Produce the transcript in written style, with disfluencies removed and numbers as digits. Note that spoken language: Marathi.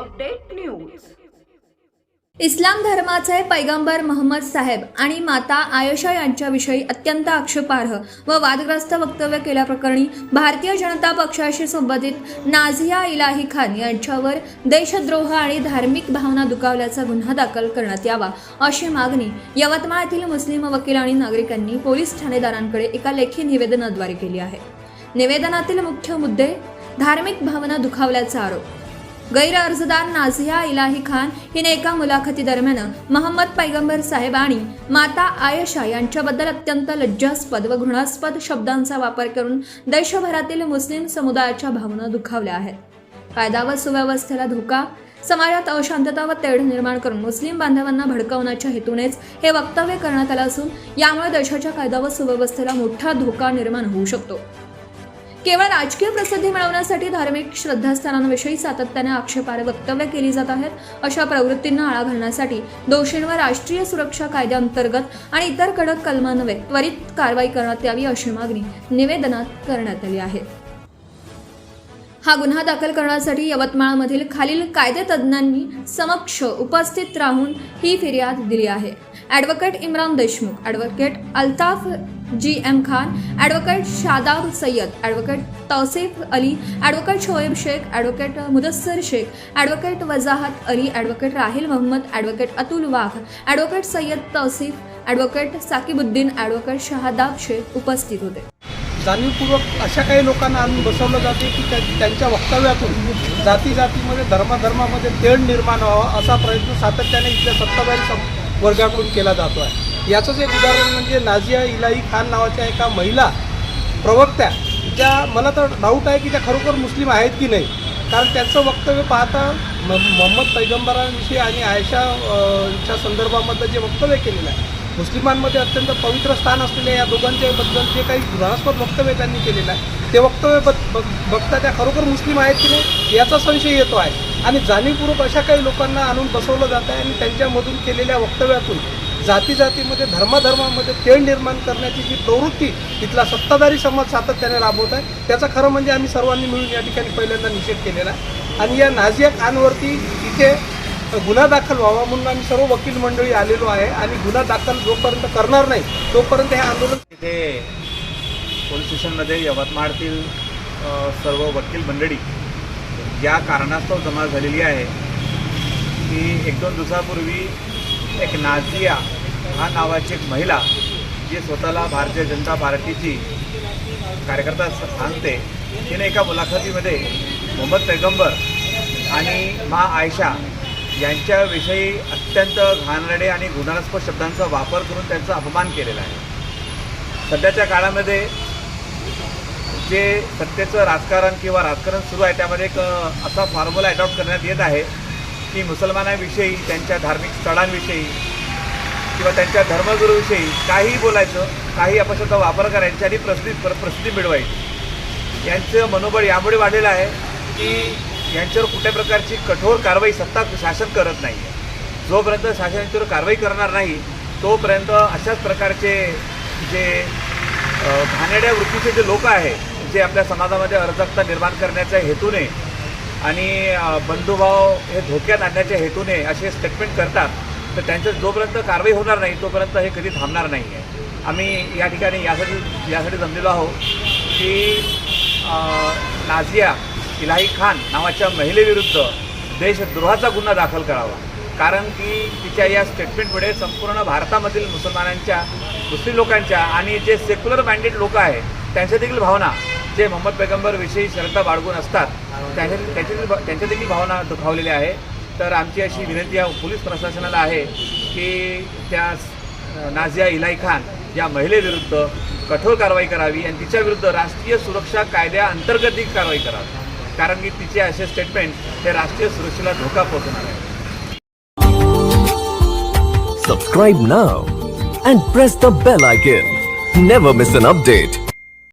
Update news. इस्लाम धर्माचे पैगंबर मोहम्मद साहेब आणि माता आयशा यांच्याविषयी अत्यंत आक्षेपार्ह व वादग्रस्त वक्तव्य केल्याप्रकरणी भारतीय जनता पक्षाशी संबंधित नाझिया इलाही खान यांच्यावर देशद्रोह आणि धार्मिक भावना दुखावल्याचा गुन्हा दाखल करण्यात यावा अशी मागणी यवतमाळ येथील मुस्लिम वकील आणि नागरिकांनी पोलीस ठाणेदारांकडे एका लेखी निवेदनाद्वारे केली आहे। निवेदनातील मुख्य मुद्दे धार्मिक भावना दुखावल्याचा आरोप। गैर अर्जदार नाझिया इलाही खान हिने एका मुलाखतीदरम्यान मोहम्मद पैगंबर साहेब आणि माता आयशा यांच्याबद्दल अत्यंत लज्जास्पद व घृणास्पद शब्दांचा वापर करून देशभरातील मुस्लिम समुदायाच्या भावना दुखावल्या आहेत। कायदा व सुव्यवस्थेला धोका, समाजात अशांतता व तेढ निर्माण करून मुस्लिम बांधवांना भडकवण्याच्या हेतूनेच हे वक्तव्य करण्यात आलं असून यामुळे देशाच्या कायदा व सुव्यवस्थेला मोठा धोका निर्माण होऊ शकतो। केवळ राजकीय प्रसिद्धी मिळवण्यासाठी धार्मिक श्रद्धास्थानांविषयी सातत्याने आक्षेपार्ह वक्तव्य केली जात आहेत। अशा प्रवृत्तींना आळा घालण्यासाठी दोषींवर राष्ट्रीय सुरक्षा कायद्याअंतर्गत आणि इतर कडक कलमान्वये त्वरित कारवाई करण्यात यावी अशी मागणी निवेदनात करण्यात आली आहे। हा गुन्हा दाखल करण्यासाठी यवतमाळमधील खालील कायदेतज्ञांनी समक्ष उपस्थित राहून ही फिर्याद दिली आहे। Advocate Imran Deshmukh, advocate Altaf GM Khan, advocate Shadab Sayyed, advocate Tausif Ali, advocate Shoaib Shaikh, advocate Mudassar Shaikh, advocate Wajahat Ali, advocate Rahil Mohammad, advocate Atul Wagh, advocate Sayyed Tausif, advocate Saqibuddin, advocate Shahadab Shaikh उपस्थित होते। जाणीवपूर्वक अशा काही लोकांना आणून बसवलं जाते की त्यांच्या वक्तव्यातून जातीमध्ये धर्मामध्ये तेढ निर्माण व्हावा असा प्रयत्न सातत्याने इथल्या सत्ताधारी वर्गाकडून केला जातो आहे। याचंच एक उदाहरण म्हणजे नाझिया इलाही खान नावाच्या एका महिला प्रवक्त्या, ज्या मला तर डाऊट आहे की त्या खरोखर मुस्लिम आहेत की नाही, कारण त्यांचं वक्तव्य पाहता मोहम्मद पैगंबरांविषयी आणि आयशाच्या संदर्भामधलं जे वक्तव्य केलेलं आहे, मुस्लिमांमध्ये अत्यंत पवित्र स्थान असलेल्या या दोघांच्याबद्दल जे काही घृणास्पद वक्तव्य त्यांनी केलेलं आहे ते वक्तव्य बघता त्या खरोखर मुस्लिम आहेत की नाही याचा संशय येतो आहे। आणि जाणीवपूर्वक अशा काही लोकांना आणून बसवलं जात आहे आणि त्यांच्यामधून केलेल्या वक्तव्यातून जातीमध्ये धर्मामध्ये तेढ निर्माण करण्याची जी प्रवृत्ती इथला सत्ताधारी समाज सातत्याने राबवत आहे त्याचा खरं म्हणजे आम्ही सर्वांनी मिळून या ठिकाणी पहिल्यांदा निषेध केलेला आहे। आणि या नाझिया खानवरती इथे गुन्हा दाखल व्हावा म्हणून आम्ही सर्व वकील मंडळी आलेलो आहे आणि गुन्हा दाखल जोपर्यंत करणार नाही तोपर्यंत हे आंदोलन इथे पोलीस स्टेशनमध्ये यवतमाळतील सर्व वकील मंडळी या कारणास्तव जमा झालेली आहे की 1-2 दिवसापूर्वी एक नाझिया हा नावाची एक महिला जी स्वतःला भारतीय जनता पार्टीची कार्यकर्ता सांगते, तिने एका मुलाखतीमध्ये मोहम्मद पैगंबर आणि माँ आयशा यांच्याविषयी अत्यंत घाणेरडे आणि घृणास्पद शब्दांचा वापर करून त्यांचा अपमान केलेला आहे। सध्याच्या काळामध्ये जे सत्तेचं राजकारण किंवा राजकारण सुरू आहे त्यामध्ये एक असा फॉर्म्युला अडॉप्ट करण्यात येत आहे की मुसलमानांविषयी, त्यांच्या धार्मिक स्थळांविषयी किंवा त्यांच्या धर्मगुरूविषयी काहीही बोलायचं, काही अपशब्द वापर करायचे आणि प्रसिद्धी मिळवायची। यांचं मनोबळ यामुळे वाढलेलं आहे की यांच्यावर कुठल्या प्रकारची कठोर कारवाई शासन करत नाही आहे। जोपर्यंत शासन यांच्यावर कारवाई करणार नाही तोपर्यंत अशाच प्रकारचे जे घाणेरड्या वृत्तीचे जे लोक आहेत जे आपल्या समाजामध्ये अराजकता निर्माण करण्याच्या हेतूने आणि बंधुभाव हे धोक्यात आणण्याच्या हेतूने असे स्टेटमेंट करतात, तर त्यांचं जोपर्यंत कारवाई होणार नाही तोपर्यंत हे कधी थांबणार नाही आहे। आम्ही या ठिकाणी यासाठी जमलेलो आहोत की नाझिया इलाही खान नावाच्या महिलेविरुद्ध देशद्रोहाचा गुन्हा दाखल करावा, कारण की तिच्या या स्टेटमेंटमुळे संपूर्ण भारतामधील मुस्लिम लोकांच्या आणि जे सेक्युलर माइंडेड लोक आहेत त्यांच्या देखील भावना, जे मोहम्मद पैगंबरविषयी श्रद्धा बाळगून असतात त्यांच्या देखील भावना दुखावलेल्या आहे। तर आमची अशी विनंती या पोलीस प्रशासनाला आहे की त्या नाझिया इलाही खान या महिलेविरुद्ध कठोर कारवाई करावी आणि तिच्याविरुद्ध राष्ट्रीय सुरक्षा कायद्याअंतर्गत ही कारवाई करावी, कारण की तिचे असे स्टेटमेंट हे राष्ट्रीय सुरक्षेला धोका पोहोचवणार आहे। Subscribe now and press the bell icon. Never miss an update.